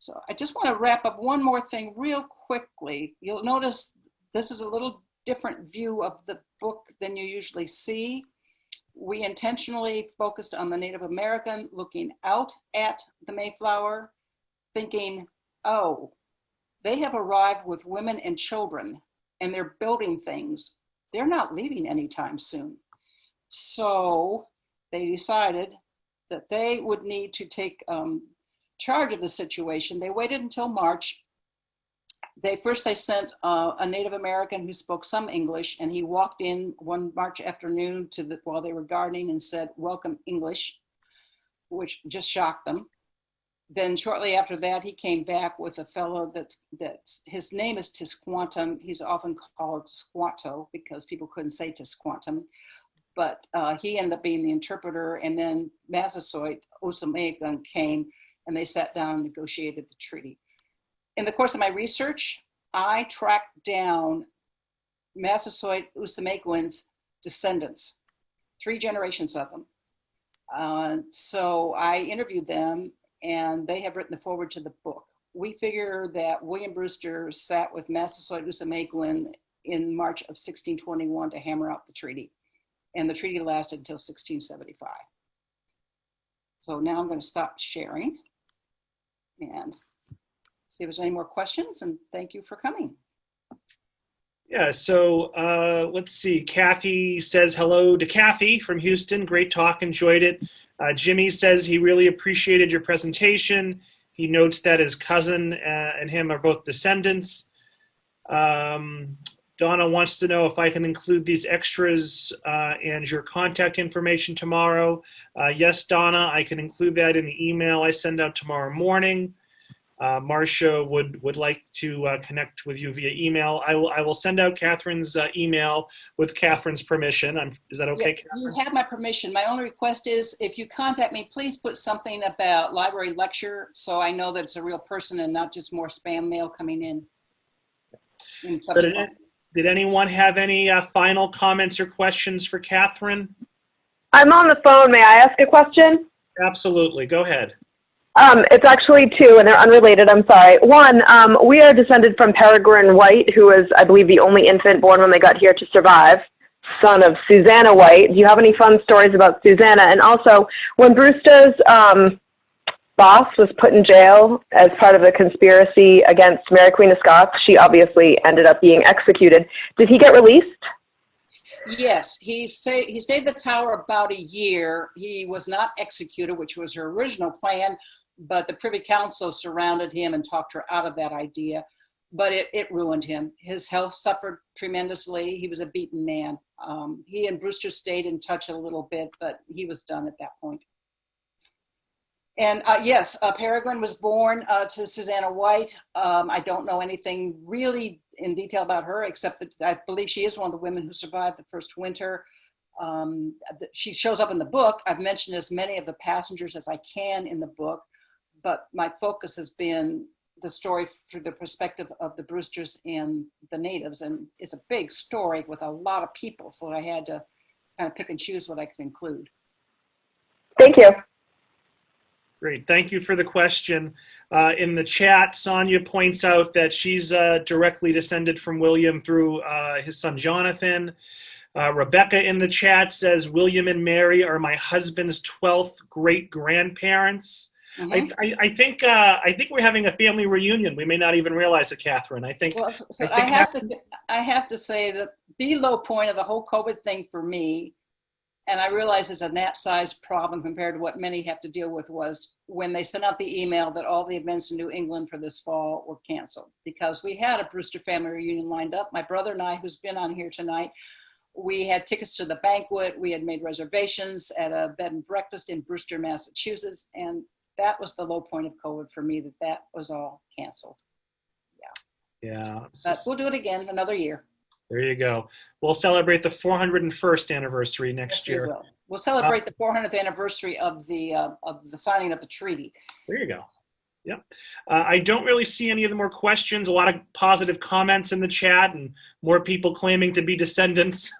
So I just want to wrap up one more thing real quickly. You'll notice this is a little different view of the book than you usually see. We intentionally focused on the Native American looking out at the Mayflower, thinking, oh, they have arrived with women and children, and they're building things. They're not leaving anytime soon. So they decided that they would need to take charge of the situation. They waited until March. They sent a Native American who spoke some English, and he walked in one March afternoon while they were gardening and said, "Welcome, English," which just shocked them. Then shortly after that, he came back with a fellow that's his name is Tisquantum. He's often called Squanto because people couldn't say Tisquantum, but he ended up being the interpreter. And then Massasoit Osamegan came, and they sat down and negotiated the treaty. In the course of my research, I tracked down Massasoit Osamegan's descendants, 3 generations of them. So I interviewed them, and they have written the foreword to the book. We figure that William Brewster sat with Massasoit Osamegan in March of 1621 to hammer out the treaty. And the treaty lasted until 1675. So now I'm going to stop sharing and see if there's any more questions, and thank you for coming. Yeah, so let's see. Kathy says hello to Kathy from Houston. Great talk, enjoyed it. Jimmy says he really appreciated your presentation. He notes that his cousin and him are both descendants. Donna wants to know if I can include these extras and your contact information tomorrow. Yes, Donna, I can include that in the email I send out tomorrow morning. Marcia would like to connect with you via email. I will send out Catherine's email with Catherine's permission. Is that okay, Catherine? You have my permission. My only request is if you contact me, please put something about library lecture so I know that it's a real person and not just more spam mail coming in. Did anyone have any final comments or questions for Catherine? I'm on the phone. May I ask a question? Absolutely. Go ahead. It's actually 2, and they're unrelated. I'm sorry. One, we are descended from Peregrine White, who was, I believe, the only infant born when they got here to survive, son of Susanna White. Do you have any fun stories about Susanna? And also, when Brewster's boss was put in jail as part of a conspiracy against Mary Queen of Scots, she obviously ended up being executed. Did he get released? Yes, he stayed at the tower about a year. He was not executed, which was her original plan, but the Privy Council surrounded him and talked her out of that idea. But it ruined him. His health suffered tremendously. He was a beaten man. He and Brewster stayed in touch a little bit, but he was done at that point. And yes, Peregrine was born to Susanna White. I don't know anything really in detail about her, except that I believe she is one of the women who survived the first winter. She shows up in the book. I've mentioned as many of the passengers as I can in the book, but my focus has been the story through the perspective of the Brewsters and the natives. And it's a big story with a lot of people, so I had to kind of pick and choose what I could include. Thank you. Great. Thank you for the question. In the chat, Sonia points out that she's directly descended from William through his son Jonathan. Rebecca in the chat says, William and Mary are my husband's 12th great-grandparents. Mm-hmm. I think we're having a family reunion. We may not even realize it, Catherine. I think. Well, so I have to say that the low point of the whole COVID thing for me, and I realize it's a gnat-sized problem compared to what many have to deal with, was when they sent out the email that all the events in New England for this fall were canceled, because we had a Brewster family reunion lined up. My brother and I, who's been on here tonight, we had tickets to the banquet. We had made reservations at a bed and breakfast in Brewster, Massachusetts, and that was the low point of COVID for me, that was all canceled. Yeah. But we'll do it again another year. There you go. We'll celebrate the 401st anniversary next year. We'll celebrate the 400th anniversary of the signing of the treaty. There you go. Yeah. I don't really see any of the more questions. A lot of positive comments in the chat and more people claiming to be descendants.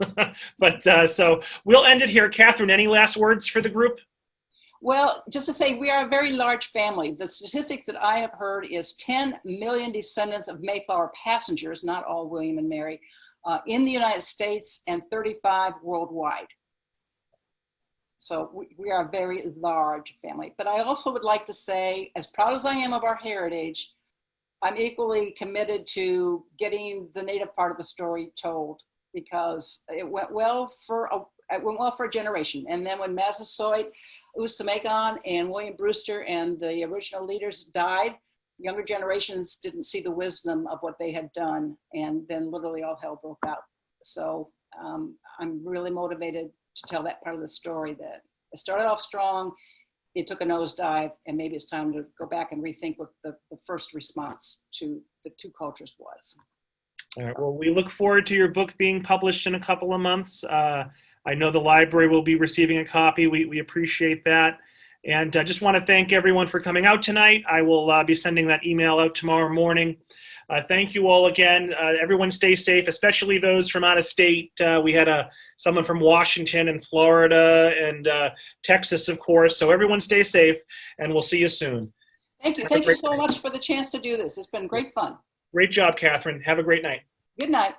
But so we'll end it here. Catherine, any last words for the group? Well, just to say, we are a very large family. The statistic that I have heard is 10 million descendants of Mayflower passengers, not all William and Mary, in the United States, and 35 worldwide. So we are a very large family. But I also would like to say, as proud as I am of our heritage, I'm equally committed to getting the native part of the story told, because it went well for a generation. And then when Massasoit, Ustamegon, and William Brewster and the original leaders died, younger generations didn't see the wisdom of what they had done, and then literally all hell broke out. So I'm really motivated to tell that part of the story, that it started off strong, it took a nosedive, and maybe it's time to go back and rethink what the first response to the two cultures was. All right. Well, we look forward to your book being published in a couple of months. I know the library will be receiving a copy. We appreciate that. And I just want to thank everyone for coming out tonight. I will be sending that email out tomorrow morning. Thank you all again. Everyone stay safe, especially those from out of state. We had someone from Washington and Florida and Texas, of course. So everyone stay safe, and we'll see you soon. Thank you. Thank you so much for the chance to do this. It's been great fun. Great job, Catherine. Have a great night. Good night.